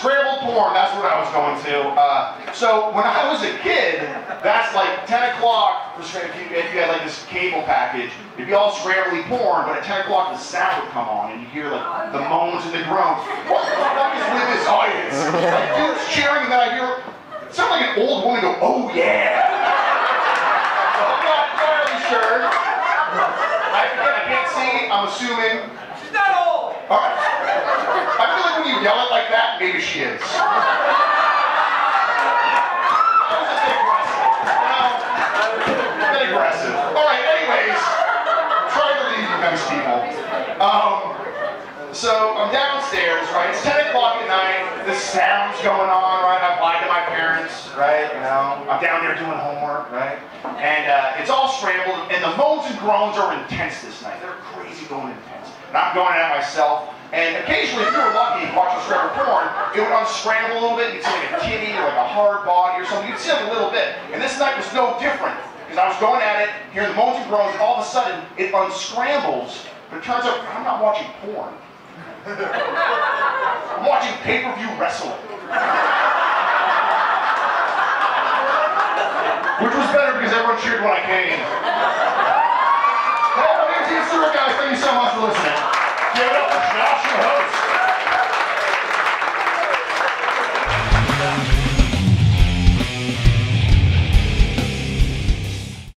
Scrambled porn, that's what I was going to. So when I was a kid, that's like 10 o'clock, if you had like this cable package, it'd be all scrambly porn, but at 10 o'clock the sound would come on and you hear like the moans and the groans. What the fuck is with this audience? Like dudes cheering and then I hear, it sounded like an old woman go, oh yeah! So I'm not entirely sure. I can't see, I'm assuming. She's not old! Alright. I feel like when you yell it like that, maybe she is. Aggressive. Alright, anyways. I'm trying to leave you nice people. So I'm downstairs, right? It's 10 o'clock at night. The sound's going on, right? I've lied to my parents, right? You know, I'm down there doing homework, right? And it's all scrambled, and the moans and groans are intense this night. They're crazy going intense. And I'm going at myself. And occasionally, if you were lucky, watching scrambled porn, it would unscramble a little bit. You'd see like a titty or like a hard body or something. You'd see like a little bit. And this night was no different. Because I was going at it, hearing the moans and groans, and all of a sudden, it unscrambles. But it turns out I'm not watching porn. I'm watching pay-per-view wrestling. Which was better because everyone cheered when I came. Hey, my name's Stuart, guys. Thank you so much for listening. Give it up for Josh, your host.